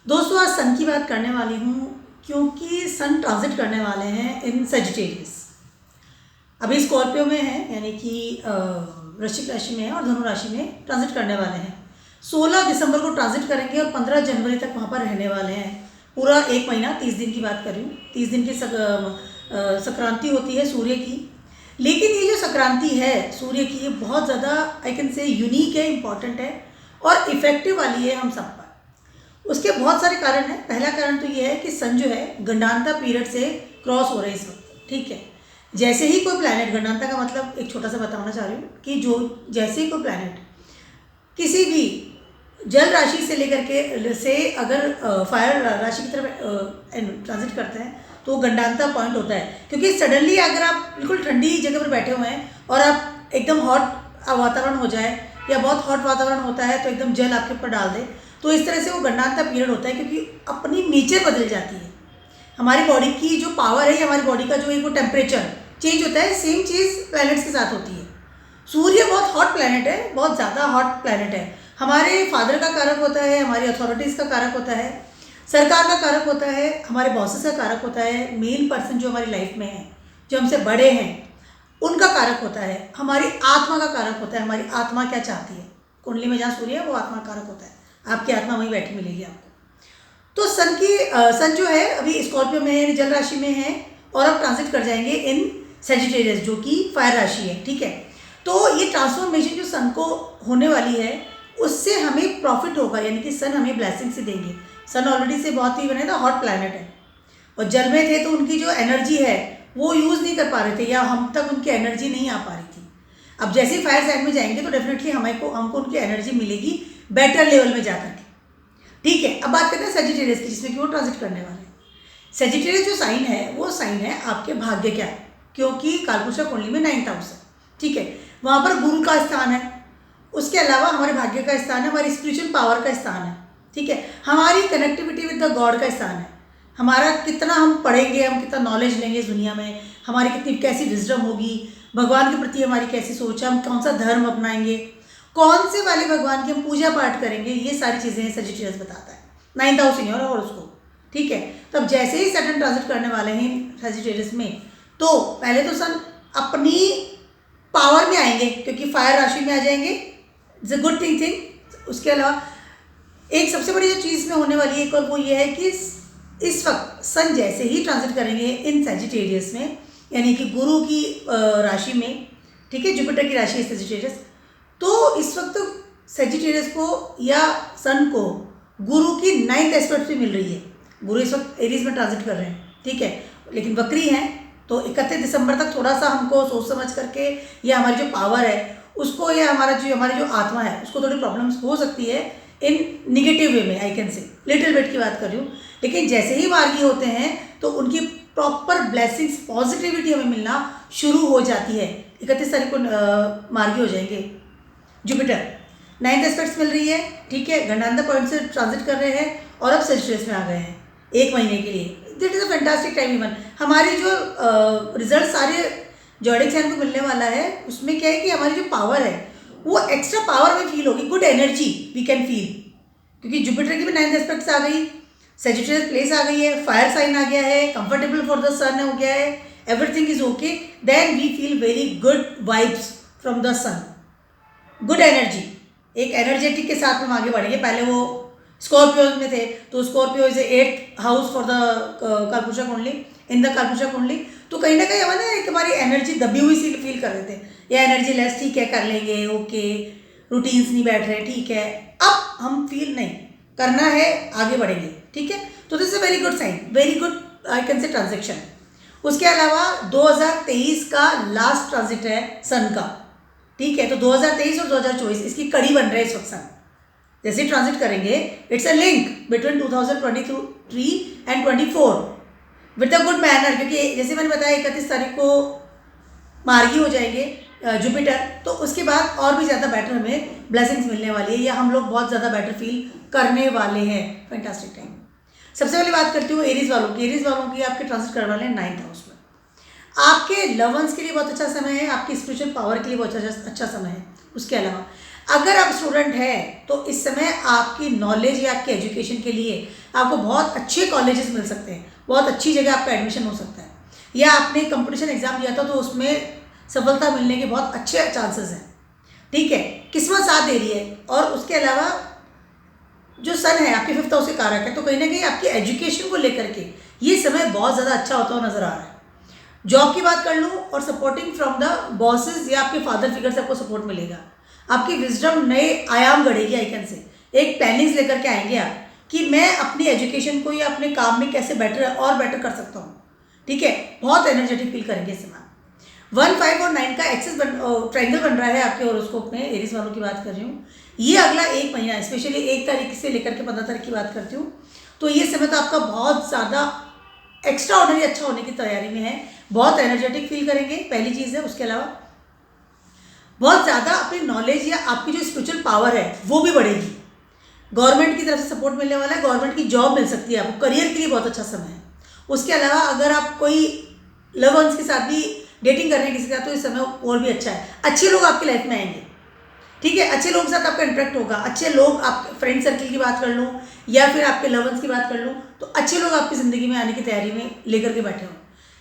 दोस्तों आज सन की बात करने वाली हूँ क्योंकि सन ट्रांजिट करने वाले हैं इन सेजिटेरियस। अभी स्कॉर्पियो में है यानी कि वृश्चिक राशि में है और धनु राशि में ट्रांजिट करने वाले हैं। 16 दिसंबर को ट्रांजिट करेंगे और 15 जनवरी तक वहाँ पर रहने वाले हैं। पूरा एक महीना 30 दिन की बात कर रही हूँ। 30 दिन की संक्रांति होती है सूर्य की। लेकिन ये जो संक्रांति है सूर्य की, ये बहुत ज़्यादा आई कैन से यूनिक है, इम्पॉर्टेंट है और इफ़ेक्टिव वाली है हम सब पर। उसके बहुत सारे कारण हैं। पहला कारण तो ये है कि सन जो है गंडांता पीरियड से क्रॉस हो रहे हैं इस वक्त। ठीक है, जैसे ही कोई प्लैनेट, गंडांता का मतलब एक छोटा सा बताना चाह रही हूँ कि जो जैसे ही कोई प्लैनेट किसी भी जल राशि से लेकर के से अगर फायर राशि की तरफ ट्रांजिट करते हैं तो वो गंडांता पॉइंट होता है। क्योंकि सडनली अगर आप बिल्कुल ठंडी जगह पर बैठे हुए हैं और आप एकदम हॉट वातावरण हो जाए या बहुत हॉट वातावरण होता है तो एकदम जल आपके ऊपर डाल दे, तो इस तरह से वो गंडांता पीरियड होता है। क्योंकि अपनी नेचर बदल जाती है, हमारी बॉडी की जो पावर है, हमारी बॉडी का जो एक वो टेम्परेचर चेंज होता है। सेम चीज़ प्लैनेट्स के साथ होती है। सूर्य बहुत हॉट प्लैनेट है, बहुत ज़्यादा हॉट प्लैनेट है। हमारे फादर का कारक होता है, हमारी अथॉरिटीज़ का कारक होता है, सरकार का कारक होता है, हमारे बॉसेस का कारक होता है, मेन पर्सन जो हमारी लाइफ में है, जो हमसे बड़े हैं, उनका कारक होता है, हमारी आत्मा का कारक होता है। हमारी आत्मा क्या चाहती है, कुंडली में जहाँ सूर्य है वो आत्मा का कारक होता है। आपकी आत्मा वहीं बैठी मिलेगी आपको। तो सन जो है अभी स्कॉर्पियो में है, जल राशि में है और अब ट्रांजिट कर जाएंगे इन सेजिटेरियस जो कि फायर राशि है। ठीक है, तो ये ट्रांसफॉर्मेशन जो सन को होने वाली है उससे हमें प्रॉफिट होगा, यानी कि सन हमें ब्लेसिंग से देंगे। सन ऑलरेडी से बहुत ही बने ना हॉट प्लैनेट है और जल में थे तो उनकी जो एनर्जी है वो यूज़ नहीं कर पा रहे थे या हम तक उनकी एनर्जी नहीं आ पा रही थी। अब जैसे ही फायर साइड में जाएंगे तो डेफिनेटली हमको उनकी एनर्जी मिलेगी बेटर लेवल में जाकर के। ठीक है, अब बात करते हैं सेजिटेरियस की, जिसमें कि वो ट्रांजिट करने वाले हैं। सेजिटेरियस जो साइन है वो साइन है आपके भाग्य क्या है, क्योंकि कालपुरुषा कुंडली में 9th हाउस है। ठीक है, वहाँ पर गुरु का स्थान है, उसके अलावा हमारे भाग्य का स्थान है, हमारी स्पिरिचुअल पावर का स्थान है। ठीक है, हमारी कनेक्टिविटी विद द गॉड का स्थान है। हमारा कितना हम पढ़ेंगे, हम कितना नॉलेज लेंगे इस दुनिया में, हमारी कितनी कैसी विजडम होगी, भगवान के प्रति हमारी कैसी सोच है, हम कौन सा धर्म अपनाएंगे, कौन से वाले भगवान की हम पूजा पाठ करेंगे, ये सारी चीज़ें सेजिटेरियस बताता है। 9th हाउस नहीं और उसको। ठीक है, तब जैसे ही सैटर्न ट्रांजिट करने वाले हैं सेजिटेरियस में, तो पहले तो सन अपनी पावर में आएंगे क्योंकि फायर राशि में आ जाएंगे, इट्स अ गुड थिंग। उसके अलावा एक सबसे बड़ी जो चीज़ में होने वाली है एक और वो ये है कि इस वक्त सन जैसे ही ट्रांजिट करेंगे इन सेजिटेरियस में, यानी कि गुरु की राशि में, ठीक है, जुपिटर की राशि है सेजिटेरियस, तो इस वक्त सेजिटेरियस को या सन को गुरु की 9th एस्पेक्ट भी मिल रही है। गुरु इस वक्त एरीज में ट्रांजिट कर रहे हैं। ठीक है, लेकिन वक्री हैं तो 31 दिसंबर तक थोड़ा सा हमको सोच समझ करके या हमारी जो पावर है उसको या हमारी जो आत्मा है उसको थोड़ी प्रॉब्लम्स हो सकती है इन निगेटिव वे में, आई कैन से लिटिल बिट की बात कर रही हूँ। लेकिन जैसे ही मार्गी होते हैं तो उनकी प्रॉपर ब्लेसिंग्स, पॉजिटिविटी हमें मिलना शुरू हो जाती है। 31 तारीख को मार्गी हो जाएंगे जुपिटर, 9th एस्पेक्ट्स मिल रही है। ठीक है, गंडांता पॉइंट से ट्रांजिट कर रहे हैं और अब सेजिटेरियस में आ गए हैं एक महीने के लिए। That is a fantastic time. Even हमारी जो रिजल्ट सारे जॉडिक साइन को मिलने वाला है उसमें क्या है कि हमारी जो पावर है वो एक्स्ट्रा पावर में फील होगी, good energy we can feel, क्योंकि जुपिटर की भी 9th एस्पेक्ट्स आ गई, सेजिटेरियस प्लेस आ गई है, फायर साइन आ गया है, कंफर्टेबल फॉर द सन हो गया है, everything is okay, then we feel very good vibes from the sun, good energy. एक एनर्जेटिक के साथ हम आगे बढ़ेंगे। पहले वो स्कॉर्पियो में थे तो Scorpio is 8th house for the कालपुरुषा कुंडली, इन द कालपुरुषा कुंडली, तो कहीं ना कहीं हमारे हमारी एनर्जी दबी हुई सी फील कर रहे थे, या एनर्जी लेस, ठीक है कर लेंगे, ओके रूटीन्स नहीं बैठ रहे, ठीक है, अब हम फील नहीं करना है, आगे बढ़ेंगे। ठीक है, तो this is a very good sign, very good I can say transaction. उसके अलावा 2023 का लास्ट ट्रांजिट है सन का। ठीक है, तो 2023 और 2024 इसकी कड़ी बन रहा है इस वक्त सन। जैसे ट्रांजिट करेंगे it's a link between 2023 and 24 with a good manner, क्योंकि जैसे मैंने बताया 31 तारीख को मार्गी हो जाएंगे जुपिटर, तो उसके बाद और भी ज़्यादा बेटर हमें ब्लेसिंग्स मिलने वाली है या हम लोग बहुत ज़्यादा बेटर फील करने वाले हैं। Fantastic time. सबसे पहले बात करती हूँ एरीज वालों की। एरीज वालों की आपके ट्रांजिट करने वाले हैं 9th हाउस में। आपके लव वंस के लिए बहुत अच्छा समय है, आपकी स्पिरिचुअल पावर के लिए बहुत अच्छा समय है। उसके अलावा अगर आप स्टूडेंट हैं तो इस समय आपकी नॉलेज या आपके एजुकेशन के लिए आपको बहुत अच्छे कॉलेजेस मिल सकते हैं, बहुत अच्छी जगह आपका एडमिशन हो सकता है, या आपने कंपटीशन एग्जाम दिया था तो उसमें सफलता मिलने के बहुत अच्छे चांसेस हैं। ठीक है, किस्मत साथ दे रही है। और उसके अलावा जो सन है आपके 5th हाउस के कारक है, तो कहीं ना कहीं आपकी एजुकेशन को लेकर के ये समय बहुत ज़्यादा अच्छा होता हुआ नजर आ रहा है। जॉब की बात कर लूँ और सपोर्टिंग फ्रॉम द बॉसेस या आपके फादर फिगर से आपको सपोर्ट मिलेगा। आपकी विजडम नए आयाम गढ़ेगी, आई कैन से एक प्लानिंग्स लेकर के आएंगे आप कि मैं अपनी एजुकेशन को या अपने काम में कैसे बेटर और बेटर कर सकता हूँ। ठीक है, बहुत एनर्जेटिक फील करेंगे इस समय। 1, 5 और 9 का एक्सेस ट्रायंगल बन रहा है आपके हॉरोस्कोप में। एरीज वालों की बात कर रही हूँ। ये अगला 1 महीना, स्पेशली 1 तारीख से लेकर के 15 तारीख की बात करती हूँ, तो ये समय तो आपका बहुत ज़्यादा एक्स्ट्रा ऑर्डिनरी अच्छा होने की तैयारी में है। बहुत एनर्जेटिक फील करेंगे, पहली चीज़ है। उसके अलावा बहुत ज़्यादा अपनी नॉलेज या आपकी जो स्पिरिचुअल पावर है वो भी बढ़ेगी। गवर्नमेंट की तरफ से सपोर्ट मिलने वाला है, गवर्नमेंट की जॉब मिल सकती है आपको, करियर के लिए बहुत अच्छा समय है। उसके अलावा अगर आप कोई लव वंस के साथ भी डेटिंग कर रहे हैं किसी के साथ, तो इस समय और भी अच्छा है। अच्छे लोग आपकी लाइफ में आएंगे। ठीक है, अच्छे लोगों के साथ आपका इंटरेक्ट होगा। अच्छे लोग, आप फ्रेंड सर्कल की बात कर लूँ या फिर आपके लव वंस की बात कर लूँ, तो अच्छे लोग आपकी ज़िंदगी में आने की तैयारी में लेकर के बैठे हों।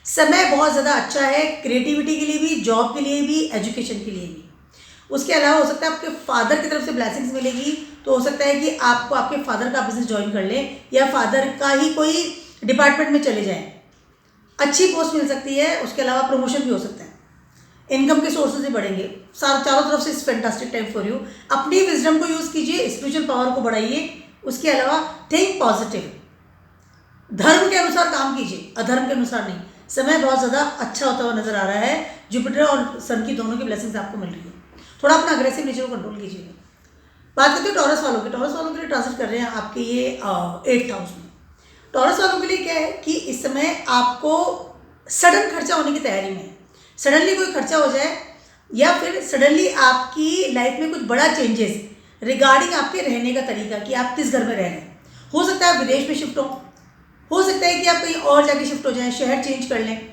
समय बहुत ज़्यादा अच्छा है, क्रिएटिविटी के लिए भी, जॉब के लिए भी, एजुकेशन के लिए भी। उसके अलावा हो सकता है आपके फादर की तरफ से ब्लेसिंग्स मिलेगी, तो हो सकता है कि आपको आपके फादर का बिजनेस ज्वाइन कर लें या फादर का ही कोई डिपार्टमेंट में चले जाएं, अच्छी पोस्ट मिल सकती है। उसके अलावा प्रमोशन भी हो सकता है, इनकम के सोर्सेज भी बढ़ेंगे। चारों तरफ से इस फैंटास्टिक टाइम फॉर यू। अपनी विजडम को यूज़ कीजिए, स्पिरिचुअल पावर को बढ़ाइए। उसके अलावा थिंक पॉजिटिव, धर्म के अनुसार काम कीजिए, अधर्म के अनुसार नहीं। समय बहुत ज़्यादा अच्छा होता हुआ नजर आ रहा है। जुपिटर और सन की दोनों की ब्लेसिंग्स आपको मिल रही है। थोड़ा अपना अग्रेसिव नेचर को कंट्रोल कीजिएगा। बात करते हैं टॉरस वालों की। टॉरस वालों के लिए ट्रांसिट कर रहे हैं आपके ये 8th हाउस में। टॉरस वालों के लिए क्या है कि इस समय आपको सडन खर्चा होने की तैयारी में है। सडनली कोई खर्चा हो जाए या फिर सडनली आपकी लाइफ में कुछ बड़ा चेंजेस रिगार्डिंग आपके रहने का तरीका, कि आप किस घर में रह रहे हैं। हो सकता है आप विदेश में शिफ्ट हो सकता है कि आप कहीं और जाके शिफ्ट हो जाएं, शहर चेंज कर लें।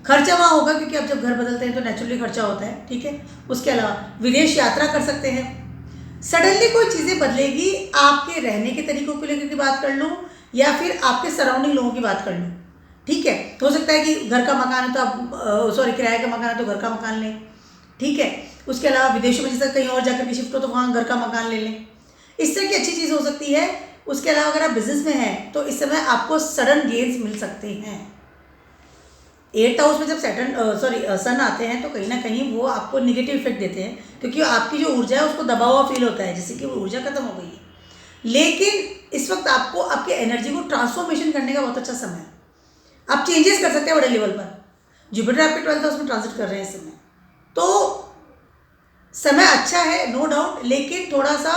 खर्चा वहाँ होगा क्योंकि आप जब घर बदलते हैं तो नेचुरली खर्चा होता है। ठीक है, उसके अलावा विदेश यात्रा कर सकते हैं। सडनली कोई चीज़ें बदलेगी, आपके रहने के तरीकों को लेकर की बात कर लूँ या फिर आपके सराउंडिंग लोगों की बात कर लूँ। ठीक है, हो सकता है कि घर का मकान है तो आप किराए का मकान है तो घर का मकान लें। ठीक है, उसके अलावा विदेशों में जैसे कहीं और जाकर के शिफ्ट हो तो वहाँ घर का मकान ले लें। इस तरह की अच्छी चीज़ हो सकती है। उसके अलावा अगर आप बिजनेस में हैं तो इस समय आपको सडन गेन्स मिल सकते हैं। 8th हाउस में जब सन आते हैं तो कहीं ना कहीं वो आपको निगेटिव इफेक्ट देते हैं, क्योंकि आपकी जो ऊर्जा है उसको दबा हुआ फील होता है, जैसे कि वो ऊर्जा खत्म हो गई है। लेकिन इस वक्त आपको आपके एनर्जी को ट्रांसफॉर्मेशन करने का बहुत अच्छा समय है। आप चेंजेस कर सकते हैं बड़े लेवल पर। जुपिटर आपके 12th हाउस में ट्रांजिट कर रहे हैं इस समय, तो समय अच्छा है नो डाउट, लेकिन थोड़ा सा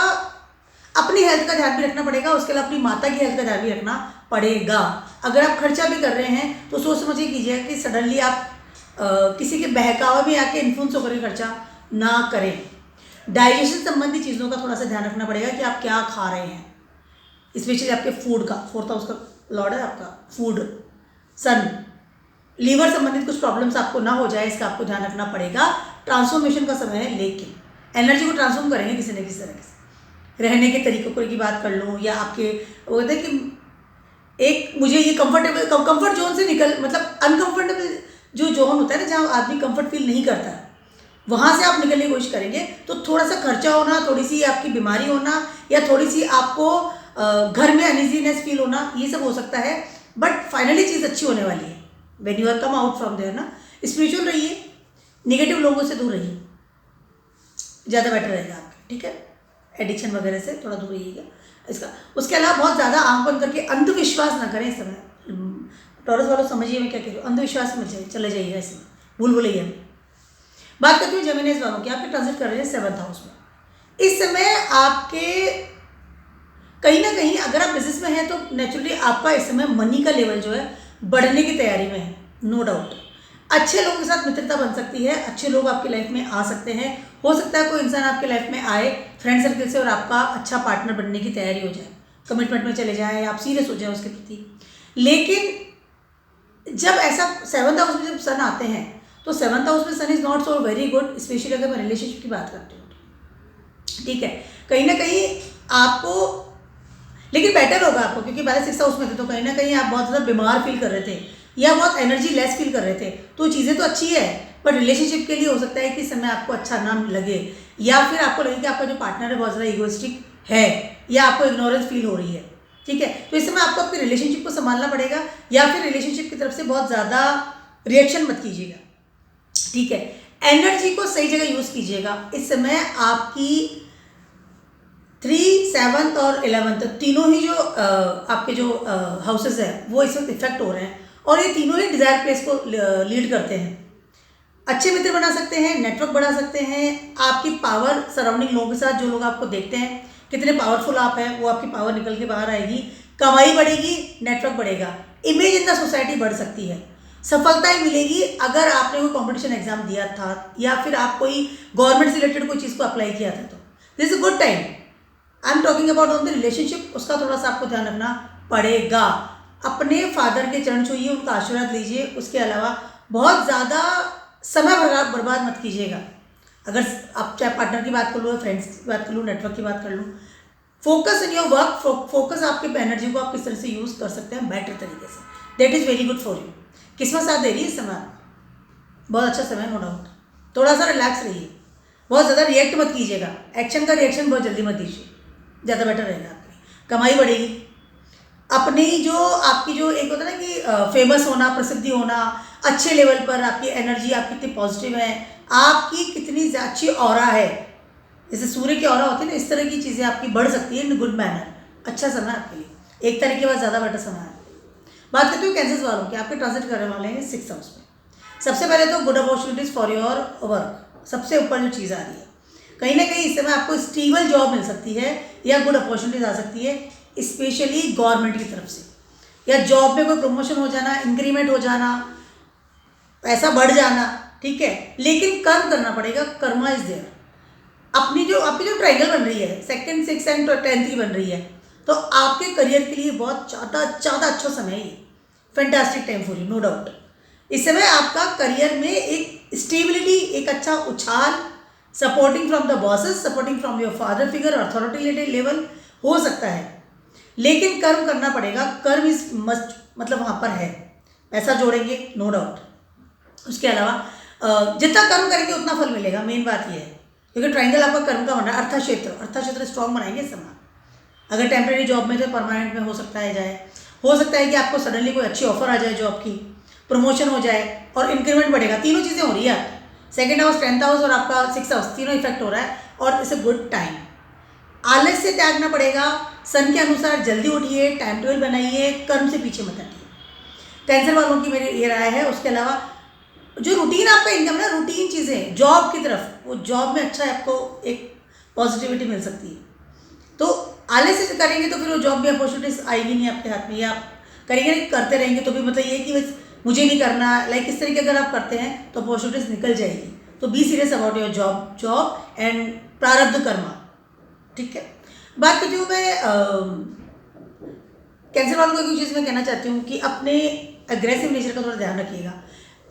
अपनी हेल्थ का ध्यान भी रखना पड़ेगा। उसके अलावा अपनी माता की हेल्थ का ध्यान भी रखना पड़ेगा। अगर आप खर्चा भी कर रहे हैं तो सोच समझ के कीजिए कि सडनली आप किसी के बहकावे में आके इन्फ्लुएंस होकर के खर्चा ना करें। डाइजेशन संबंधी चीज़ों का थोड़ा सा ध्यान रखना पड़ेगा कि आप क्या खा रहे हैं, स्पेशली आपके फूड का। 4th हाउस का लॉर्ड है आपका फूड सन। लीवर संबंधित कुछ प्रॉब्लम्स आपको ना हो जाए, इसका आपको ध्यान रखना पड़ेगा। ट्रांसफॉर्मेशन का समय है, लेकिन एनर्जी को ट्रांसफॉर्म करेंगे किसी न किसी तरह से। रहने के तरीकों की बात कर लूँ या आपके वो कहते हैं कि एक मुझे ये कंफर्ट जोन से मतलब अनकंफर्टेबल जो जोन होता है ना, जहाँ आदमी कंफर्ट फील नहीं करता, वहाँ से आप निकलने की कोशिश करेंगे। तो थोड़ा सा खर्चा होना, थोड़ी सी आपकी बीमारी होना या थोड़ी सी आपको घर में अनइजीनेस फील होना, ये सब हो सकता है। बट फाइनली चीज़ अच्छी होने वाली है। When you are come out from there ना, स्पिरिचुअल रहिए, निगेटिव लोगों से दूर रहिए, ज़्यादा बेटर रहेगा आपके। ठीक है, एडिक्शन वगैरह से थोड़ा दूर रहिएगा इसका। उसके अलावा बहुत ज़्यादा आंख बंद करके अंधविश्वास ना करें इस समय। टॉरस वालों समझिए मैं क्या कह रही हूँ, अंधविश्वास में चले जाइएगा इसमें, भूल भूलिएगा। बात करती हूँ जेमिनीज वालों की। आपके ट्रांजिट कर रहे हैं 7th हाउस में। इस समय आपके कहीं ना कहीं अगर आप बिजनेस में हैं तो नेचुरली आपका इस समय मनी का लेवल जो है बढ़ने की तैयारी में है, नो डाउट। अच्छे लोगों के साथ मित्रता बन सकती है, अच्छे लोग आपकी लाइफ में आ सकते हैं। हो सकता है कोई इंसान आपके लाइफ में आए फ्रेंड सर्कल से और आपका अच्छा पार्टनर बनने की तैयारी हो जाए, कमिटमेंट में चले जाए, आप सीरियस हो जाए उसके प्रति। लेकिन जब ऐसा 7th हाउस में जब सन आते हैं तो 7th हाउस में sun is not so very good, specially अगर मैं रिलेशनशिप की बात करती हूँ। ठीक है, कहीं ना कहीं आपको, लेकिन बेटर होगा आपको, क्योंकि पहले 6th हाउस में थे तो कहीं ना कहीं आप बहुत ज़्यादा बीमार फील कर रहे थे या बहुत एनर्जी लेस फील कर रहे थे। तो चीज़ें तो अच्छी है, बट रिलेशनशिप के लिए हो सकता है कि इस समय आपको अच्छा ना लगे, या फिर आपको लगे कि आपका जो पार्टनर है बहुत ज़्यादा इगोइस्टिक है या आपको इग्नोरेंस फील हो रही है। ठीक है, तो इस समय आपको अपनी रिलेशनशिप को संभालना पड़ेगा, या फिर रिलेशनशिप की तरफ से बहुत ज़्यादा रिएक्शन मत कीजिएगा। ठीक है, एनर्जी को सही जगह यूज़ कीजिएगा। इस समय आपकी 3, 7 और 11 तीनों ही जो आपके जो हाउसेस हैं वो इस वक्त इफेक्ट हो रहे हैं, और ये तीनों ही डिज़ायर प्लेस को लीड करते हैं। अच्छे मित्र बना सकते हैं, नेटवर्क बढ़ा सकते हैं, आपकी पावर सराउंडिंग लोगों के साथ, जो लोग आपको देखते हैं कितने पावरफुल आप हैं, वो आपकी पावर निकल के बाहर आएगी, कमाई बढ़ेगी, नेटवर्क बढ़ेगा, इमेज इन द सोसाइटी बढ़ सकती है, सफलताएं मिलेगी। अगर आपने कोई कॉम्पिटिशन एग्जाम दिया था या फिर आप कोई गवर्नमेंट से रिलेटेड कोई चीज़ को अप्लाई किया था, तो this is good time. I am talking about on the relationship, उसका थोड़ा सा आपको ध्यान रखना पड़ेगा। अपने फादर के चरण छूइए, उनका आशीर्वाद लीजिए। उसके अलावा बहुत ज़्यादा समय बर्बाद मत कीजिएगा। अगर आप चाहे पार्टनर की बात कर लो, फ्रेंड्स की बात कर लो, नेटवर्क की बात कर लो, focus in your work, focus आपके एनर्जी को आप किस तरह से यूज़ कर सकते हैं बेटर तरीके से, that is very good for you. किस्मत साथ दे रही है इस समय, बहुत अच्छा समय, नो डाउट। थोड़ा सा रिलैक्स रहिए, बहुत ज़्यादा रिएक्ट मत कीजिएगा, एक्शन का रिएक्शन बहुत जल्दी मत दीजिए, ज़्यादा बेटर रहेगा आपके लिए। कमाई बढ़ेगी, अपनी जो आपकी जो एक होता है ना कि फेमस होना, प्रसिद्धि होना, अच्छे लेवल पर आपकी एनर्जी, आप कितनी पॉजिटिव है, आपकी कितनी अच्छी ऑरा है, जैसे सूर्य की ऑरा होती है ना, इस तरह की चीज़ें आपकी बढ़ सकती है इन गुड मैनर। अच्छा समय आपके लिए, 1 तारीख के बाद ज़्यादा बेटर समय है। बात करते हो कैंसर वालों की, आपके ट्रांजिट करने वाले हैं 6th हाउस में। सबसे पहले तो good opportunities for your work, सबसे ऊपर जो चीज़ आ रही है, कहीं ना कहीं इस समय आपको स्टेबल जॉब मिल सकती है या गुड अपॉर्चुनिटीज आ सकती है, स्पेशली गवर्नमेंट की तरफ से, या जॉब में कोई प्रमोशन हो जाना, इंक्रीमेंट हो जाना, पैसा बढ़ जाना। ठीक है, लेकिन कर्म करना पड़ेगा, कर्मा इज देयर। अपनी जो आपकी जो ट्रायंगल बन रही है 2nd, 6th एंड 10th की बन रही है, तो आपके करियर के लिए बहुत ज़्यादा अच्छा समय है ये, fantastic time for you, no doubt. इस समय आपका करियर में एक स्टेबिलिटी, एक अच्छा उछाल, supporting from the bosses, supporting from your father figure, authority level हो सकता है, लेकिन कर्म करना पड़ेगा। कर्म इज मस्ट, मतलब वहाँ पर है, पैसा जोड़ेंगे, नो डाउट। उसके अलावा जितना कर्म करेंगे उतना फल मिलेगा, मेन बात यह है, क्योंकि ट्रायंगल आपका कर्म का बन रहा है। अर्थक्षेत्र स्ट्रॉन्ग बनाएंगे इस समय। अगर टेम्प्रेरी जॉब में तो परमानेंट में हो सकता है जाए, हो सकता है कि आपको सडनली कोई अच्छी ऑफर आ जाए जॉब की, प्रमोशन हो जाए और इंक्रीमेंट बढ़ेगा। तीनों चीज़ें हो रही है, 2nd हाउस, 10th हाउस और आपका 6th हाउस, तीनों इफेक्ट हो रहा है, और इट्स अ गुड टाइम। आलस्य त्यागना पड़ेगा, सन के अनुसार जल्दी उठिए, टाइम टेबल बनाइए, कर्म से पीछे मत हटिए। कैंसर वालों की मेरी ये राय है। उसके अलावा जो रूटीन आपका इनकम ना, रूटीन चीज़ें जॉब की तरफ, वो जॉब में अच्छा आपको एक पॉजिटिविटी मिल सकती है। तो आलस्य से करेंगे तो फिर वो जॉब में अपॉर्चुनिटीज आएगी नहीं आपके हाथ में, या आप करेंगे नहीं, करते रहेंगे तो भी मतलब ये कि बस मुझे नहीं करना, लाइक इस तरीके अगर आप करते हैं तो अपॉर्चुनिटीज निकल जाएगी। तो be serious about your job and प्रारब्ध कर्मा। ठीक है, बात करती हूँ मैं कैंसर वालों को एक चीज़ मैं कहना चाहती हूँ कि अपने एग्रेसिव नेचर का थोड़ा ध्यान रखिएगा।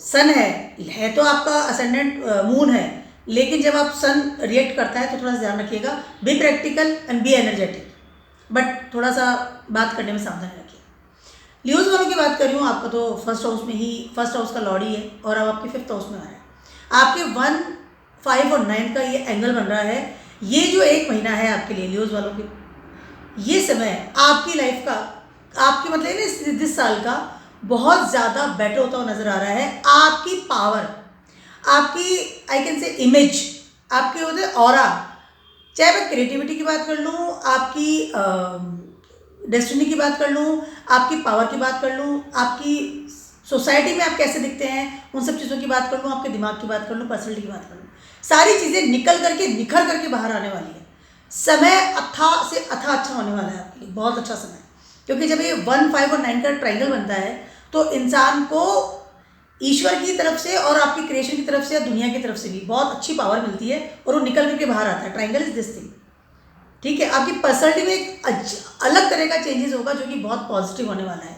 सन है तो आपका असेंडेंट मून है, लेकिन जब आप सन रिएक्ट करता है तो थोड़ा सा ध्यान रखिएगा। Be practical and be energetic, but थोड़ा सा बात करने में सावधानी रखिए। लियोज वालों की बात कर रही हूँ, आपका तो फर्स्ट हाउस का लॉर्ड ही है, और अब आपके 5th हाउस में आ रहा है। आपके 1, 5 और 9 का ये एंगल बन रहा है। ये जो 1 महीना है आपके लिए लियोज वालों के, ये समय आपकी लाइफ का, आपकी मतलब इस साल का बहुत ज़्यादा बेटर होता हुआ नज़र आ रहा है। आपकी पावर, आपकी आई कैन से इमेज, आपके होते ऑरा, चाहे मैं क्रिएटिविटी की बात कर लूँ, आपकी डेस्टिनी की बात कर लूँ, आपकी पावर की बात कर लूँ, आपकी सोसाइटी में आप कैसे दिखते हैं, उन सब चीज़ों की बात कर लूँ, आपके दिमाग की बात कर लूँ, पर्सनैलिटी की बात कर लूँ, सारी चीज़ें निकल करके निखर करके बाहर आने वाली है। समय अथा से अथा अच्छा होने वाला है आपके लिए, बहुत अच्छा समय। क्योंकि जब ये 1, 5 और 9 का ट्रायंगल बनता है तो इंसान को ईश्वर की तरफ से और आपकी क्रिएशन की तरफ से या दुनिया की तरफ से भी बहुत अच्छी पावर मिलती है, और वो निकल करके बाहर आता है। Triangle is this thing. ठीक है, आपकी पर्सनैलिटी में एक अलग तरह का चेंजेस होगा जो कि बहुत पॉजिटिव होने वाला है।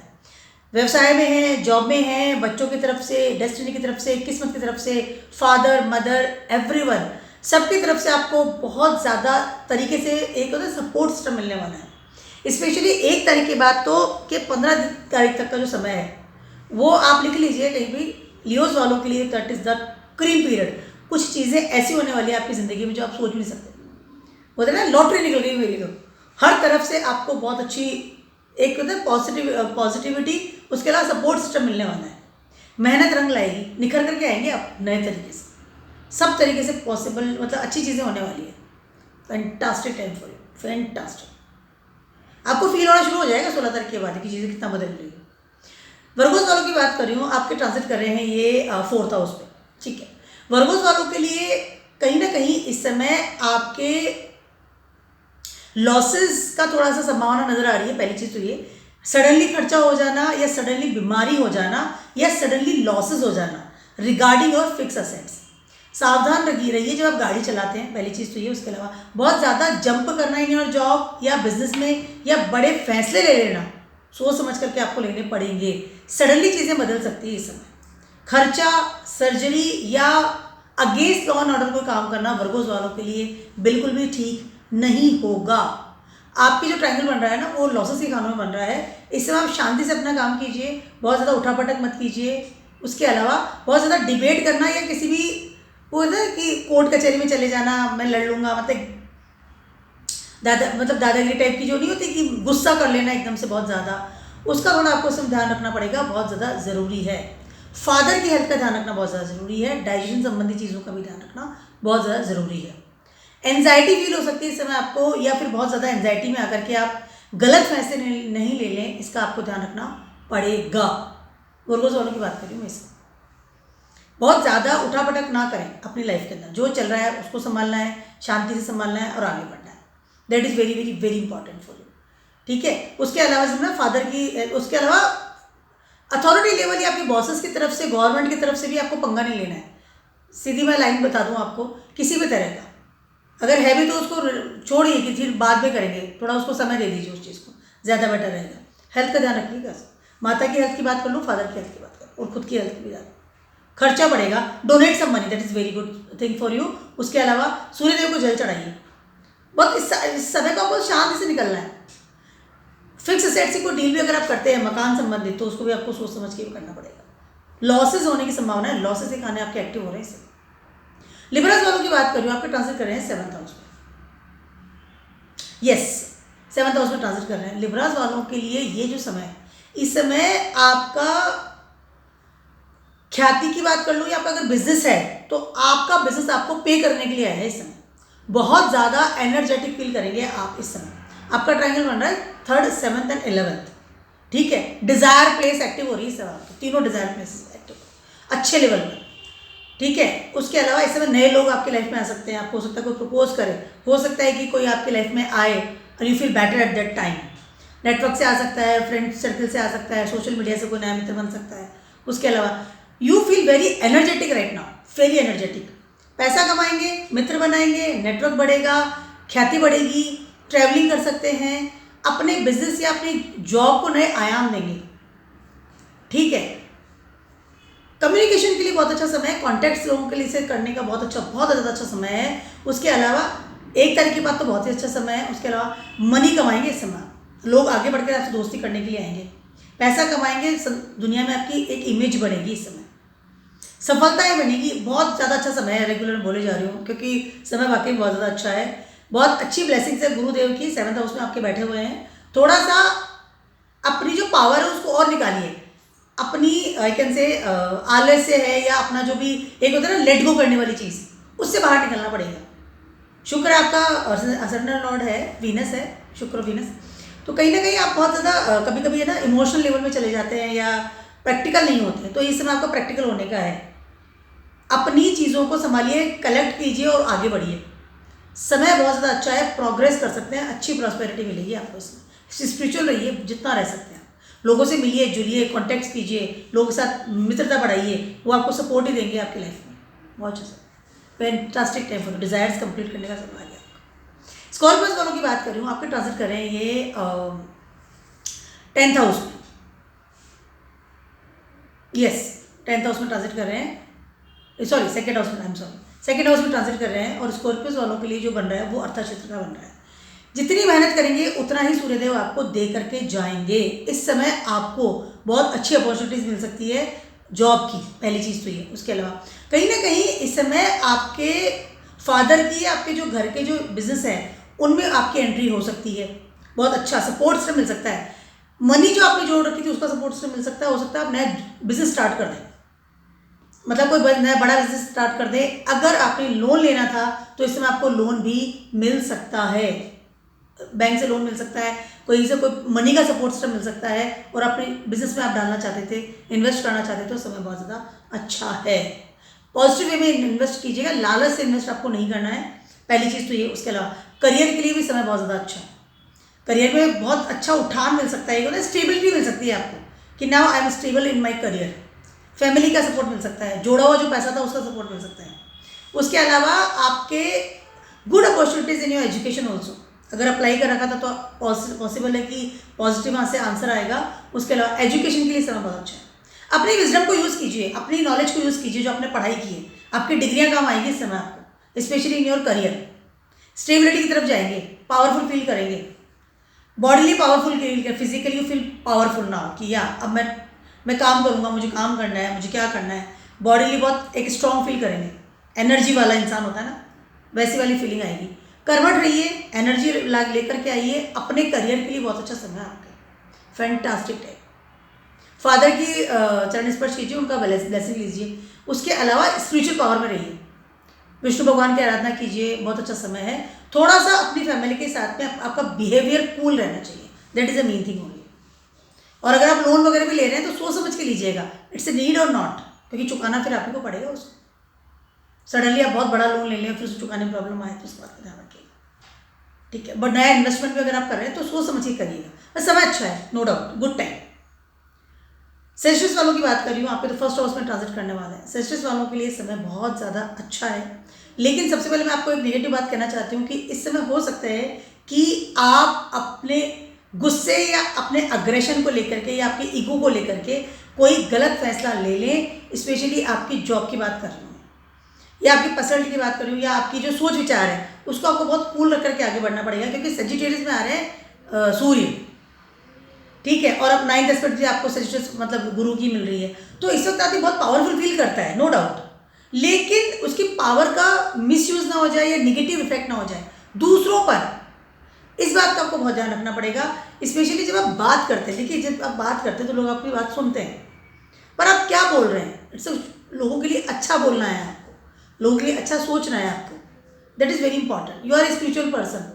व्यवसाय में है, जॉब में है, बच्चों की तरफ से, डेस्टिनी की तरफ से, किस्मत की तरफ से, फादर, मदर, एवरीवन, सबकी तरफ से आपको बहुत ज़्यादा तरीके से एक होता है सपोर्ट सिस्टम मिलने वाला है। स्पेशली 1 तारीख के बाद तो कि 15 तारीख तक का जो समय है वो आप लिख लीजिए कहीं भी, लियोज वालों के लिए that is the cream period. कुछ चीज़ें ऐसी होने वाली है आपकी ज़िंदगी में जो आप सोच नहीं सकते। बोलते ना लॉटरी निकल गई मेरी, तो हर तरफ से आपको बहुत अच्छी एक होता है पॉजिटिविटी, उसके अलावा सपोर्ट सिस्टम मिलने वाला है। मेहनत रंग लाएगी, निखर करके आएंगे आप नए तरीके से, सब तरीके से पॉसिबल, मतलब अच्छी चीज़ें होने वाली है। Fantastic time for you, fantastic. आपको फील होना शुरू हो जाएगा 16 तारीख के बाद कि चीज़ें कितना बदल रही है। वर्गोस वालों की बात कर रही हूँ, आपके ट्रांजिट कर रहे हैं ये 4th हाउस पे, ठीक है। वर्गोस वालों के लिए कहीं ना कहीं इस समय आपके लॉसेस का थोड़ा सा संभावना नजर आ रही है। पहली चीज़ तो ये सडनली खर्चा हो जाना, या सडनली बीमारी हो जाना, या सडनली लॉसेस हो जाना रिगार्डिंग योर फिक्स असेट्स। सावधान रहिए जब आप गाड़ी चलाते हैं, पहली चीज़ तो ये। उसके अलावा बहुत ज़्यादा जंप करना इन योर जॉब या बिजनेस में, या बड़े फैसले ले लेना सोच समझ करके आपको लेने पड़ेंगे। सडनली चीज़ें बदल सकती है इस समय। खर्चा, सर्जरी या अगेंस्ट लॉ एंड ऑर्डर को काम करना वर्गोस वालों के लिए बिल्कुल भी ठीक नहीं होगा। आपकी जो ट्रायंगल बन रहा है ना वो लॉसेस के खानों में बन रहा है। इस समय आप शांति से अपना काम कीजिए, बहुत ज़्यादा उठापटक मत कीजिए। उसके अलावा बहुत ज़्यादा डिबेट करना या किसी भी वो होता है कि कोर्ट कचहरी में चले जाना, मैं लड़ लूँगा, मतलब दादागिरी टाइप की जो नहीं होती कि गुस्सा कर लेना एकदम से बहुत ज़्यादा, उसका थोड़ा आपको इसमें ध्यान रखना पड़ेगा, बहुत ज़्यादा ज़रूरी है। फादर की हेल्थ का ध्यान रखना बहुत ज़्यादा ज़रूरी है। डाइजेशन संबंधी चीज़ों का भी ध्यान रखना बहुत ज़्यादा ज़रूरी है। एंजाइटी फील हो सकती है इस समय आपको, या फिर बहुत ज़्यादा एंजाइटी में आकर के आप गलत फैसले नहीं ले लें, इसका आपको ध्यान रखना पड़ेगा। वर्गोस वालों की बात कर रही हूँ मैं इसमें। बहुत ज़्यादा उठापटक ना करें अपनी लाइफ के अंदर, जो चल रहा है उसको संभालना है, शांति से संभालना है और आगे बढ़ना है। That is very very very important for you, ठीक है। उसके अलावा समझना फादर की, उसके अलावा अथॉरिटी लेवल या आपके बॉसेस की तरफ से, गवर्नमेंट की तरफ से भी आपको पंगा नहीं लेना है। सीधी मैं लाइन बता दूँ आपको, किसी भी तरह का अगर है भी तो उसको छोड़िए कि फिर बाद में करेंगे, थोड़ा उसको समय दे दीजिए उस चीज़ को, ज़्यादा बेटर रहेगा। हेल्थ का ध्यान रखिएगा। माता की हेल्थ की बात कर लूँ, फादर की हेल्थ की बात कर, और खुद की हेल्थ की भी बात। खर्चा बढ़ेगा, donate some money, that is very good thing for you. उसके अलावा सूर्यदेव को जल चढ़ाइए। बहुत इस समय को आपको शांति से निकलना है। फिक्स असेट्स को डील भी अगर आप करते हैं मकान संबंधित, तो उसको भी आपको सोच समझ के करना पड़ेगा। लॉसेज होने की संभावना है, लॉसेज के खाने आपके एक्टिव हो रहे हैं इससे। लिबरल्स वालों की बात कर रही हूँ, आपके ट्रांजिट कर रहे हैं 7th हाउस में। यस, 7th हाउस में ट्रांजिट कर रहे हैं लिबरल्स वालों के लिए। ये जो समय है, इस समय आपका ख्याति की बात कर लूँ, या आपका अगर बिजनेस है तो आपका बिजनेस आपको पे करने के लिए आया है इस समय। बहुत ज़्यादा एनर्जेटिक फील करेंगे आप इस समय। आपका ट्रायंगल बन रहा है 3rd, 7th एंड 11th, ठीक है। डिज़ायर प्लेस एक्टिव हो रही है इस समय, तीनों डिज़ायर प्लेसेस एक्टिव अच्छे लेवल पर, ठीक है। उसके अलावा इस समय नए लोग आपकी लाइफ में आ सकते हैं। आपको हो सकता है कोई प्रपोज करे, हो सकता है कि कोई आपकी लाइफ में आए और you feel better at that time. Network से आ सकता है, फ्रेंड सर्कल से आ सकता है, सोशल मीडिया से कोई नया मित्र बन सकता है। उसके अलावा you feel very energetic right now, very energetic. पैसा कमाएंगे, मित्र बनाएंगे, नेटवर्क बढ़ेगा, ख्याति बढ़ेगी, ट्रैवलिंग कर सकते हैं, अपने बिजनेस या अपनी जॉब को नए आयाम देंगे, ठीक है। कम्युनिकेशन के लिए बहुत अच्छा समय है। कॉन्टैक्ट्स लोगों के लिए से करने का बहुत ज़्यादा अच्छा समय है। उसके अलावा 1 तारीख के बाद तो बहुत ही अच्छा समय है। उसके अलावा मनी कमाएंगे इस समय, लोग आगे बढ़कर आपसे दोस्ती करने के लिए आएंगे, पैसा कमाएंगे, दुनिया में आपकी एक इमेज बनेगी इस समय, सफलताएं बनेगी। बहुत ज़्यादा अच्छा समय है, रेगुलर बोले जा रही हूँ क्योंकि समय वाकई बहुत ज़्यादा अच्छा है। बहुत अच्छी ब्लेसिंग्स है गुरुदेव की, 7th हाउस में आपके बैठे हुए हैं। थोड़ा सा अपनी जो पावर है उसको और निकालिए, अपनी आई कैन से आलस से है, या अपना जो भी एक होता है ना लेट गो करने वाली चीज़, उससे बाहर निकलना पड़ेगा। शुक्र आपका असर्नल लॉर्ड है, वीनस है, शुक्र वीनस। तो कहीं ना कहीं आप बहुत ज़्यादा कभी कभी है ना इमोशनल लेवल में चले जाते हैं या प्रैक्टिकल नहीं होते हैं। तो इस समय आपका प्रैक्टिकल होने का है। अपनी चीज़ों को संभालिए, कलेक्ट कीजिए और आगे बढ़िए। समय बहुत ज़्यादा अच्छा है, प्रोग्रेस कर सकते हैं, अच्छी प्रॉस्पेरिटी मिलेगी आपको इसमें। स्पिरिचुअल रहिए जितना रह सकते हैं, लोगों से मिलिए जुलिए, कॉन्टैक्ट कीजिए, लोगों के साथ मित्रता बढ़ाइए, वो आपको सपोर्ट ही देंगे आपकी लाइफ में। बहुत अच्छा fantastic time for desires complete करने का समय आ गया आपका। स्कॉर्पियंस वालों की बात कर रही हूँ, आपके ट्रांजिट कर रहे हैं ये 10th हाउस में। यस, 10th हाउस में ट्रांजिट कर रहे हैं, सॉरी 2nd हाउस में, I am sorry second house में ट्रांजिट कर रहे हैं, और स्कॉर्पियोज वालों के लिए जो बन रहा है वो अर्थ क्षेत्र का बन रहा है। जितनी मेहनत करेंगे उतना ही सूर्यदेव आपको दे करके जाएंगे। इस समय आपको बहुत अच्छी अपॉर्चुनिटीज़ मिल सकती है जॉब की, पहली चीज़ तो ये। उसके अलावा कहीं ना कहीं इस समय आपके फादर की, आपके जो घर के जो बिजनेस है उनमें आपकी एंट्री हो सकती है। बहुत अच्छा सपोर्ट सिस्टम मिल सकता है। मनी जो आपने जोड़ रखी थी उसका सपोर्ट सिस्टम मिल सकता है। हो सकता है आप नया बिजनेस स्टार्ट कर दें, मतलब कोई नया बड़ा बिजनेस स्टार्ट कर दें। अगर आपने लोन लेना था तो इस समय आपको लोन भी मिल सकता है, बैंक से लोन मिल सकता है, कोई से कोई मनी का सपोर्ट सिस्टम मिल सकता है, और अपने बिजनेस में आप डालना चाहते थे, इन्वेस्ट करना चाहते थे, तो समय बहुत ज़्यादा अच्छा है। पॉजिटिव वे में इन्वेस्ट कीजिएगा, लालच से इन्वेस्ट आपको नहीं करना है, पहली चीज़ तो ये। उसके अलावा करियर के लिए भी समय बहुत ज़्यादा अच्छा है। करियर में बहुत अच्छा उठान मिल सकता है, स्टेबिलिटी मिल सकती है आपको कि now I am stable in my career. Family का सपोर्ट मिल सकता है, जोड़ा हुआ जो पैसा था उसका सपोर्ट मिल सकता है। उसके अलावा आपके good opportunities in your education also, अगर अप्लाई कर रखा था तो पॉसिबल है कि पॉजिटिव वहाँ से आंसर आएगा। उसके अलावा एजुकेशन के लिए समय बहुत अच्छा है। अपनी विजडम को यूज़ कीजिए, अपनी नॉलेज को यूज़ कीजिए, जो आपने पढ़ाई की है, आपकी डिग्रियाँ काम आएगी इस समय आपको, specially in your career. Stability की तरफ जाएंगे, पावरफुल फील करेंगे, बॉडीली पावरफुल फील कर, physically you feel powerful now कि या अब मैं काम करूँगा, मुझे काम करना है, मुझे क्या करना है। बॉडीली बहुत एक स्ट्रॉन्ग फील करेंगे, एनर्जी वाला इंसान होता है ना, वैसी वाली फीलिंग आएगी। कर्मठ रहिए, एनर्जी लेकर के आइए, अपने करियर के लिए बहुत अच्छा समय आपका, फैंटास्टिक है। फादर की चरण स्पर्श कीजिए, उनका ब्लेसिंग लीजिए। उसके अलावा स्पिरिचुअल पावर में रहिए, विष्णु भगवान की आराधना कीजिए, बहुत अच्छा समय है। थोड़ा सा अपनी फैमिली के साथ में आपका बिहेवियर कूल रहना चाहिए, that is a main thing only. और अगर आप लोन वगैरह भी ले रहे हैं तो सोच समझ के लीजिएगा, इट्स ए नीड और नॉट, क्योंकि चुकाना फिर आप ही को पड़ेगा उसको। सडनली आप बहुत बड़ा लोन ले लें फिर उसको चुकाने में प्रॉब्लम आए तो इस बात का ध्यान रखिएगा, ठीक है। बट नया इन्वेस्टमेंट भी अगर आप कर रहे हैं तो सोच समझ के करिएगा। बस समय अच्छा है, no doubt, good time. Sagittarius वालों की बात कर रही हूँ, आप पे तो फर्स्ट हाउस में ट्रांजिट करने वाला है। सेजिटेरियस वालों के लिए समय बहुत ज़्यादा अच्छा है, लेकिन सबसे पहले मैं आपको एक नेगेटिव बात कहना चाहती हूँ कि इस समय हो सकता है कि आप अपने गुस्से या अपने अग्रेशन को लेकर के या आपके ईगो को लेकर के कोई गलत फैसला ले लें। स्पेशली आपकी जॉब की बात कर रही हूँ या आपकी पर्सनैलिटी की बात कर रही हूँ या आपकी जो सोच विचार है उसको आपको बहुत कूल रख करके आगे बढ़ना पड़ेगा, क्योंकि सेजिटेरियस में आ रहे हैं सूर्य, ठीक है। और अब 9th एस्पेक्ट भी आपको सेजिटेरियस मतलब गुरु की मिल रही है, तो इस वक्त आदमी बहुत पावरफुल फील करता है, नो डाउट, लेकिन उसकी पावर का मिसयूज ना हो जाए या निगेटिव इफेक्ट ना हो जाए दूसरों पर। इस बात का आपको बहुत ध्यान रखना पड़ेगा, स्पेशली जब आप बात करते हैं। देखिए, जब आप बात करते हैं तो लोग आपकी बात सुनते हैं, पर आप क्या बोल रहे हैं, इट्स लोगों के लिए अच्छा बोलना है आपको, लोगों के लिए अच्छा सोचना है आपको, that is very important. You are a spiritual person.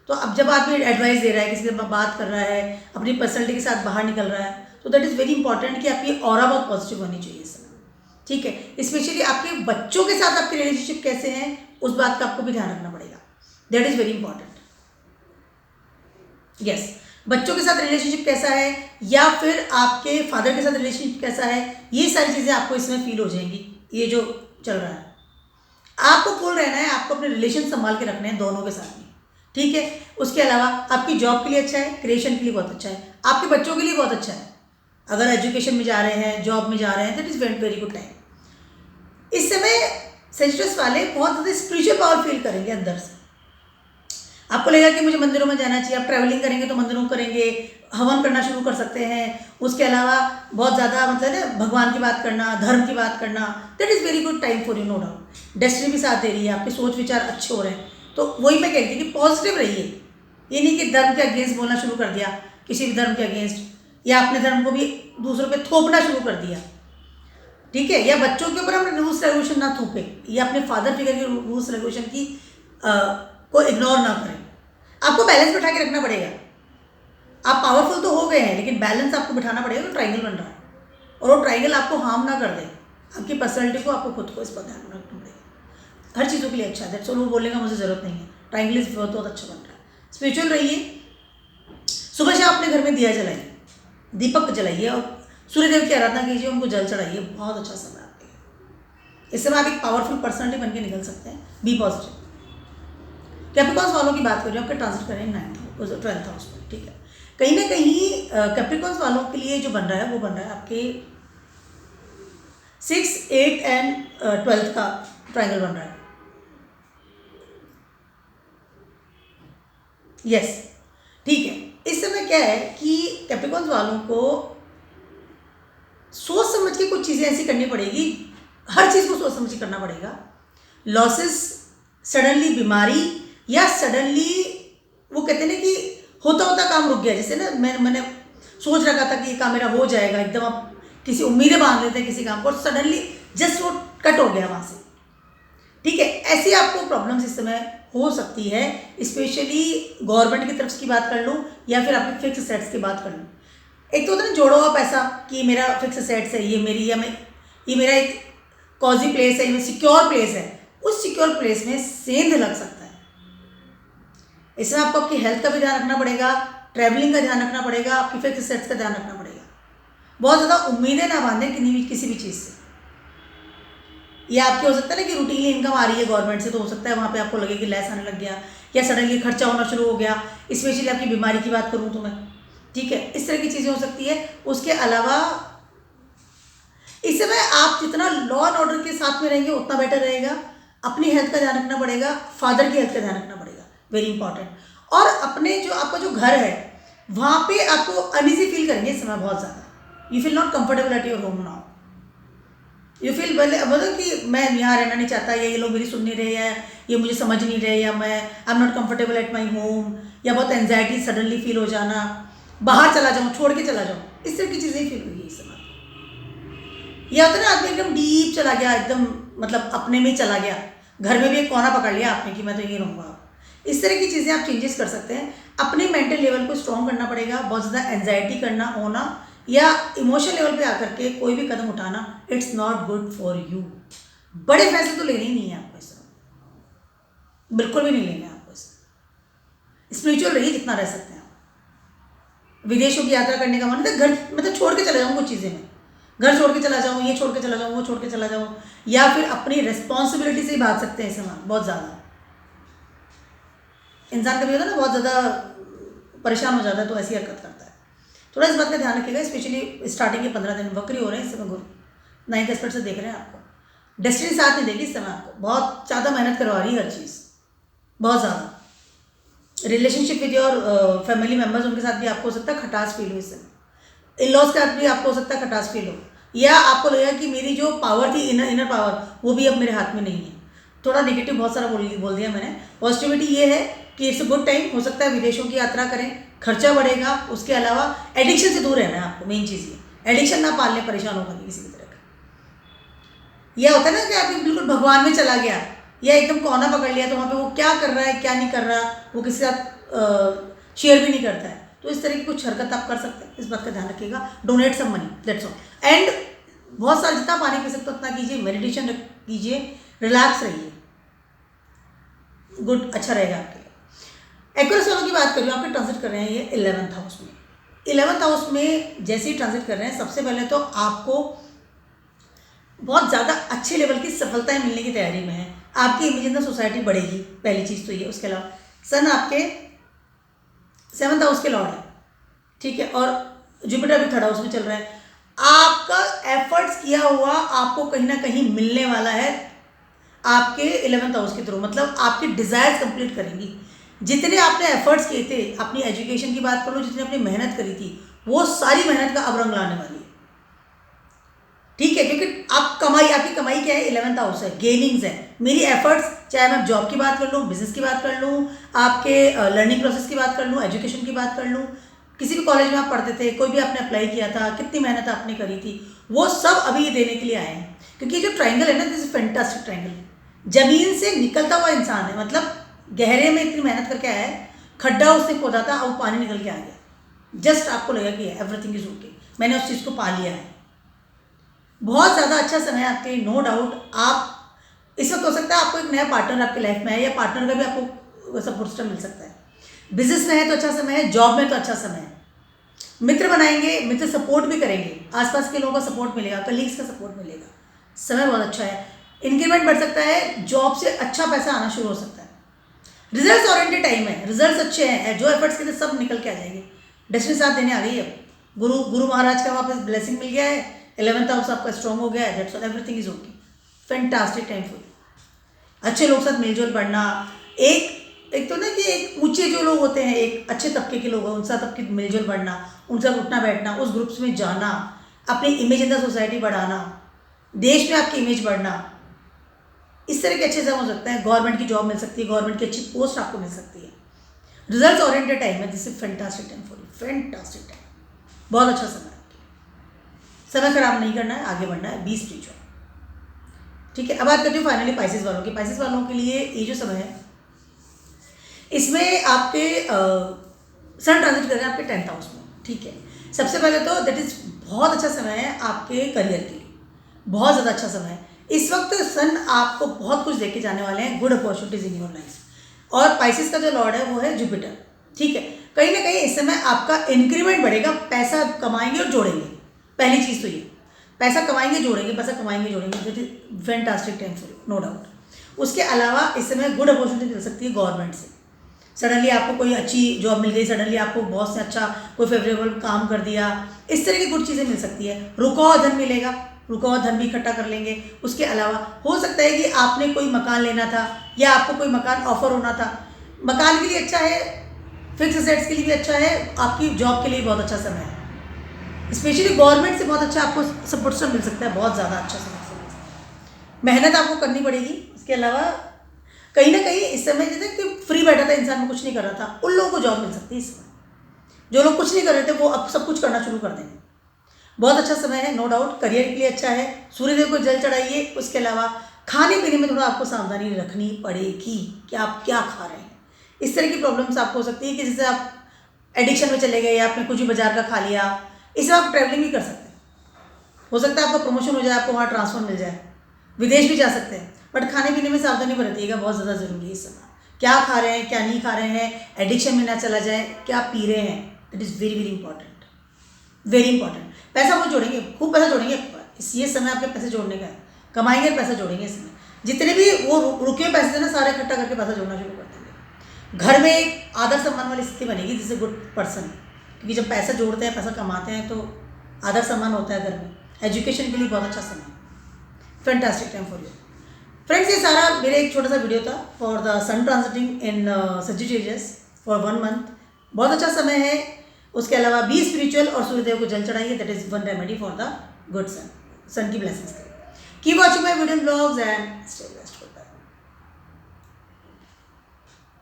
तो अब जब आदमी एडवाइस दे रहा है, किसी से बात कर रहा है, अपनी पर्सनैलिटी के साथ बाहर निकल रहा है, तो दैट इज़ वेरी इंपॉर्टेंट कि आपकी ऑरा बहुत पॉजिटिव होनी चाहिए इस समय, ठीक है। स्पेशली आपके बच्चों के साथ आपके रिलेशनशिप कैसे हैं उस बात का आपको भी ध्यान रखना पड़ेगा, that is very important. Yes, बच्चों के साथ रिलेशनशिप कैसा है या फिर आपके फादर के साथ रिलेशनशिप कैसा है, ये सारी चीज़ें आपको इसमें फील हो जाएंगी। ये जो चल रहा है, आपको कूल रहना है, आपको अपने रिलेशन संभाल के रखने हैं दोनों के साथ में, ठीक है। उसके अलावा आपकी जॉब के लिए अच्छा है, क्रिएशन के लिए बहुत अच्छा है, आपके बच्चों के लिए बहुत अच्छा है। अगर एजुकेशन में जा रहे हैं, जॉब में जा रहे हैं, that is very good time. इस समय सेजिटेरियस वाले बहुत ज़्यादा स्पिरिचुअल पावर फील करेंगे अंदर से। आपको लगेगा कि मुझे मंदिरों में जाना चाहिए, आप ट्रैवलिंग करेंगे तो मंदिरों करेंगे, हवन करना शुरू कर सकते हैं। उसके अलावा बहुत ज़्यादा मतलब ना भगवान की बात करना, धर्म की बात करना, that is very good time for you, no doubt. Destiny भी साथ दे रही है, आपके सोच विचार अच्छे हो रहे हैं, तो वही मैं कहती हूँ कि पॉजिटिव रहिए। ये नहीं कि धर्म के अगेंस्ट बोलना शुरू कर दिया, किसी भी धर्म के अगेंस्ट, या अपने धर्म को भी दूसरों पे थोपना शुरू कर दिया, ठीक है। या बच्चों के ऊपर हम रूल्स रेगुलेशन ना थोपे, या अपने फादर फिगर के रूल्स रेगुलेशन की को इग्नोर ना करें। आपको बैलेंस बिठा के रखना पड़ेगा। आप पावरफुल तो हो गए हैं, लेकिन बैलेंस आपको बिठाना पड़ेगा। तो ट्राइंगल बन रहा है और वो ट्राइंगल आपको हार्म ना कर दे, आपकी पर्सनैलिटी को, आपको खुद को, इस पर ध्यान रखना पड़ेगा। हर चीज़ों के लिए अच्छा है, दैट्स ऑल। वो बोलने का मुझे ज़रूरत नहीं है, ट्राइंगल इज बहुत अच्छा बन रहा है। स्पिरिचुअल रहिए, सुबह शाम अपने घर में दिया जलाइए, दीपक जलाइए और सूर्यदेव की आराधना कीजिए, उनको जल चढ़ाइए। बहुत अच्छा समय आपके लिए। इस समय आप एक पावरफुल पर्सनैलिटी बन के निकल सकते हैं। B positive. कैप्रिकॉर्न्स वालों की बात कर रही हूँ, आपके ट्रांजिट कर रहे हैं 12th हाउस में, ठीक है। कहीं ना कहीं कैप्रिकॉर्न्स वालों के लिए जो बन रहा है वो बन रहा है आपके 6, 8 एंड 12th का ट्रायंगल बन रहा है। यस, ठीक है। इस समय क्या है कि कैप्रिकॉर्न्स वालों को सोच समझ के कुछ चीज़ें ऐसी करनी पड़ेगी, हर चीज़ को सोच समझ के करना पड़ेगा। लॉसेस, सडनली बीमारी, या सडनली वो कहते हैं ना कि होता होता काम रुक गया, जैसे ना मैंने सोच रखा था कि ये काम मेरा हो जाएगा, एकदम आप किसी उम्मीदें बांध लेते हैं किसी काम को और सडनली जस्ट वो कट हो गया वहाँ से, ठीक है। ऐसी आपको प्रॉब्लम्स इस समय हो सकती है, स्पेशली गवर्नमेंट की तरफ की बात कर लूँ या फिर आपके फिक्स सेट्स की बात कर लूँ। एक तो होता है ना जोड़ो हुआ पैसा कि मेरा फिक्स सेट्स है, ये मेरी या मैं ये मेरा एक कॉजी प्लेस है, ये सिक्योर प्लेस है, उस सिक्योर प्लेस में सेंध लग सकता है। इसमें आपको आपकी हेल्थ का भी ध्यान रखना पड़ेगा, ट्रैवलिंग का ध्यान रखना पड़ेगा, आपकी फिक्स सेट्स का ध्यान रखना पड़ेगा। बहुत ज़्यादा उम्मीदें ना बांधें किसी भी चीज़ से। ये आपकी हो सकता है ना कि रूटीनली इनकम आ रही है गवर्नमेंट से, तो हो सकता है वहाँ पे आपको लगे कि लेस आने लग गया या सडनली खर्चा होना शुरू हो गया। स्पेशली आपकी बीमारी की बात करूँ तो मैं, ठीक है, इस तरह की चीज़ें हो सकती है। उसके अलावा इस समय आप जितना लॉ एंड ऑर्डर के साथ में रहेंगे उतना बेटर रहेगा। अपनी हेल्थ का ध्यान रखना पड़ेगा, फादर की हेल्थ का ध्यान रखना पड़ेगा, वेरी इंपॉर्टेंट। और अपने जो आपका जो घर है वहाँ पे आपको अनईजी फील करेंगे इस समय बहुत ज़्यादा। You feel not comfortable at your home now, you feel मतलब कि मैं यहाँ रहना नहीं चाहता, या ये लोग मेरी सुन नहीं रहे, या ये मुझे समझ नहीं रहे, या मैं I am not comfortable at my home, या बहुत एंजाइटी सडनली फील हो जाना, बाहर चला जाऊँ, छोड़ के चला जाऊँ, इस तरह की चीज़ें फील हुई है इस समय। यह होता है ना आदमी एकदम डीप चला गया, एकदम मतलब अपने में ही चला गया, घर में भी एक कोना पकड़ लिया आपने कि मैं तो यहीं रहूँगा। इस तरह की चीज़ें आप चेंजेस कर सकते हैं। अपने मेंटल लेवल को स्ट्रॉन्ग करना पड़ेगा। बहुत ज़्यादा एंजाइटी करना होना या इमोशनल लेवल पे आकर के कोई भी कदम उठाना, it's not good for you. बड़े फैसले तो लेने ही नहीं है आपको इस समय, बिल्कुल भी नहीं लेने आपको इस समय। स्पिरिचुअल रहिए जितना रह सकते हैं आप। विदेशों की यात्रा करने का मन है, घर मतलब छोड़ के चले जाऊँ कुछ चीज़ें, मैं घर छोड़ के चला जाऊँ, ये छोड़ के चला जाऊँ, वो छोड़ के चला जाऊँ, या फिर अपनी रिस्पॉन्सिबिलिटी से ही भाग सकते हैं इस समय। बहुत ज़्यादा इंसान कभी होता है ना बहुत ज़्यादा परेशान हो जाता है तो ऐसी हरकत करता है। थोड़ा इस बात का ध्यान रखिएगा, स्पेशली स्टार्टिंग के 15 दिन वक्री हो रहे हैं इस समय, गुरु 9th एस्पेक्ट से देख रहे हैं आपको। डेस्टिनी साथ नहीं देगी इस समय आपको, बहुत ज़्यादा मेहनत करवा रही है हर चीज़, बहुत ज़्यादा। Relationship with your family members, उनके साथ भी आपको हो सकता है खटास फील हो इस समय। इन लॉज के साथ भी आपको हो सकता है खटास फील हो, या आपको लगेगा कि मेरी जो पावर थी, इनर पावर, वो भी अब मेरे हाथ में नहीं है। थोड़ा नेगेटिव बहुत सारा बोल दिया मैंने। पॉजिटिविटी ये है कि इट्स अ गुड टाइम, हो सकता है विदेशों की यात्रा करें, खर्चा बढ़ेगा। उसके अलावा एडिक्शन से दूर रहना है आपको, मेन चीज़ ये, एडिक्शन ना पाल लें, परेशान होकर किसी भी तरह का। यह होता है ना कि आप बिल्कुल भगवान में चला गया या एकदम कोना पकड़ लिया, तो वहाँ पे वो क्या कर रहा है क्या नहीं कर रहा, वो किसी के साथ शेयर भी नहीं करता है। तो इस तरह की कुछ हरकत आप कर सकते हैं, इस बात का ध्यान रखिएगा। Donate some money, that's all. And बहुत सारा जितना पानी पी सकते हो उतना कीजिए, मेडिटेशन कीजिए, रिलैक्स रहिए, गुड, अच्छा रहेगा आपके लिए। एक्वेरियस वालों की बात कर रही हूँ, आपके ट्रांजिट कर रहे हैं ये 11th हाउस में। 11th हाउस में जैसे ही ट्रांजिट कर रहे हैं, सबसे पहले तो आपको बहुत ज़्यादा अच्छे लेवल की सफलताएं मिलने की तैयारी में है। आपकी इमेज इन द सोसाइटी बढ़ेगी, पहली चीज़ तो ये। उसके अलावा सन आपके 7th हाउस के लॉर्ड है, ठीक है, और जुपिटर भी 3rd हाउस में चल रहा है। आपका एफर्ट्स किया हुआ आपको कहीं ना कहीं मिलने वाला है आपके 11th हाउस के थ्रू, मतलब आपकी डिज़ायर्स कंप्लीट करेंगी। जितने आपने एफर्ट्स किए थे, अपनी एजुकेशन की बात कर लो, जितने आपने मेहनत करी थी, वो सारी मेहनत का अब रंग लाने वाली है, ठीक है, क्योंकि आप कमाई, आपकी कमाई क्या है, 11th हाउस है, गेनिंग्स है। मेरी एफर्ट्स, चाहे मैं जॉब की बात कर लूँ, बिजनेस की बात कर लूँ, आपके लर्निंग प्रोसेस की बात कर लूँ, एजुकेशन की बात कर लूँ, किसी भी कॉलेज में आप पढ़ते थे, कोई भी आपने अप्लाई किया था, कितनी मेहनत आपने करी थी, वो सब अभी देने के लिए आए हैं। क्योंकि जो ट्रायंगल है ना, दिस इज फैंटास्टिक ट्रायंगल, जमीन से निकलता हुआ इंसान है, मतलब गहरे में इतनी मेहनत करके आया है, खड्डा उसने खोदा था, अब पानी निकल के आ गया, जस्ट आपको लगा कि एवरीथिंग इज ओके, मैंने उस चीज़ को पा लिया है। बहुत ज़्यादा अच्छा समय आपके, नो डाउट। आप इस वक्त हो सकता है आपको एक नया पार्टनर आपके लाइफ में है, या पार्टनर का भी आपको सपोर्ट सिस्टम मिल सकता है। बिजनेस में है तो अच्छा समय है, जॉब में तो अच्छा समय है, मित्र बनाएंगे, मित्र सपोर्ट भी करेंगे, आसपास के लोगों का सपोर्ट मिलेगा, कलीग्स का सपोर्ट मिलेगा, समय बहुत अच्छा है। इंक्रीमेंट बढ़ सकता है, जॉब से अच्छा पैसा आना शुरू हो सकता है। रिजल्ट्स ओरिएंटेड टाइम है, रिजल्ट्स अच्छे हैं, जो एफर्ट्स के थे सब निकल के आ जाएंगे। डेस्टिनी साथ देने आ गई है, गुरु महाराज का वापस ब्लेसिंग मिल गया है, 11th हाउस आपका स्ट्रॉन्ग हो गया है, that's all, everything is okay, fantastic time for you. अच्छे लोग साथ मिलजुल बढ़ना, एक एक तो ना कि एक ऊंचे जो लोग होते हैं, एक अच्छे तबके के लोग हैं, उनसे आपकी मिलजुल बढ़ना, उनसे उठना बैठना, उस ग्रुप्स में जाना, अपनी इमेज इन द सोसाइटी बढ़ाना, देश में आपकी इमेज बढ़ना, इस तरह के अच्छे एग्जाम हो सकते हैं। गवर्नमेंट की जॉब मिल सकती है, गवर्नमेंट की अच्छी पोस्ट आपको मिल सकती है। रिजल्ट ओरिएंटेड टाइम है, this is fantastic time for you, fantastic time, बहुत अच्छा समय है। समय खराब नहीं करना है, आगे बढ़ना है, बी स्पिरिचुअल। ठीक है, अब बात करती हूँ फाइनली पाइसेस वालों की। पाइसेस वालों के लिए ये जो समय है, इसमें आपके सन ट्रांजिट कर रहे हैं आपके 10th हाउस में। ठीक है, सबसे पहले तो दैट इज बहुत अच्छा समय है आपके करियर के लिए, बहुत ज़्यादा अच्छा समय है। इस वक्त सन आपको बहुत कुछ देके जाने वाले हैं, good opportunities in your life. और पाइसेस का जो लॉर्ड है वो है जुपिटर। ठीक है, कहीं ना कहीं इस समय आपका इंक्रीमेंट बढ़ेगा, पैसा कमाएंगे और जोड़ेंगे। पहली चीज़ तो ये, पैसा कमाएंगे जोड़ेंगे, पैसा कमाएंगे जोड़ेंगे, that is fantastic time for you, no doubt. उसके अलावा इस समय गुड अपॉर्चुनिटी मिल सकती है गवर्नमेंट से। सडनली आपको कोई अच्छी जॉब मिल गई, सडनली आपको बॉस ने अच्छा कोई फेवरेबल काम कर दिया, इस तरह की कुछ चीज़ें मिल सकती है। रुका हुआ धन मिलेगा, रुका हुआ धन भी इकट्ठा कर लेंगे। उसके अलावा हो सकता है कि आपने कोई मकान लेना था या आपको कोई मकान ऑफर होना था, मकान के लिए अच्छा है, फिक्स एसेट्स के लिए भी अच्छा है, आपकी जॉब के लिए बहुत अच्छा समय है। स्पेशली गवर्नमेंट से बहुत अच्छा आपको सपोर्ट मिल सकता है, बहुत ज़्यादा अच्छा समय। मेहनत आपको करनी पड़ेगी। इसके अलावा कहीं ना कहीं इस समय जैसे कि फ्री बैठा था इंसान, में कुछ नहीं कर रहा था, उन लोगों को जॉब मिल सकती है इस समय। जो लोग कुछ नहीं कर रहे थे वो अब सब कुछ करना शुरू कर देंगे। बहुत अच्छा समय है, नो डाउट। करियर के लिए अच्छा है, सूर्यदेव को जल चढ़ाइए। उसके अलावा खाने पीने में थोड़ा आपको सावधानी रखनी पड़ेगी कि आप क्या खा रहे हैं। इस तरह की प्रॉब्लम्स आपको हो सकती है कि जैसे आप एडिक्शन में चले गए या आपने कुछ भी बाजार का खा लिया। इसमें आप ट्रैवलिंग भी कर सकते हैं, हो सकता है आपका प्रमोशन हो जाए, आपको वहाँ ट्रांसफर मिल जाए, विदेश भी जा सकते हैं। बट खाने पीने में सावधानी बरतिएगा, बहुत ज़्यादा ज़रूरी है इस समय। क्या खा रहे हैं, क्या नहीं खा रहे हैं, एडिक्शन में ना चला जाए, क्या पी रहे हैं, that is very very important, very important. पैसा वो जोड़ेंगे, खूब पैसा जोड़ेंगे। ये समय आपके पैसे जोड़ने का है, कमाएंगे पैसा जोड़ेंगे। इसमें जितने भी वो रुके हुए पैसे थे ना, सारे इकट्ठा करके पैसा जोड़ना शुरू कर देंगे। घर में एक आदर सम्मान वाली स्थिति बनेगी, जिससे गुड पर्सन, क्योंकि जब पैसा जोड़ते हैं, पैसा कमाते हैं, तो आदर सम्मान होता है घर में। एजुकेशन के लिए बहुत अच्छा समय, fantastic time for you friends. ये सारा मेरे एक छोटा सा वीडियो था for the sun transiting in Sagittarius for 1 month. बहुत अच्छा समय है। उसके अलावा बी स्पिरिचुअल और सूर्यदेव को जल चढ़ाइए, that is one remedy for the good sun की blessings. Keep watching my video blogs and stay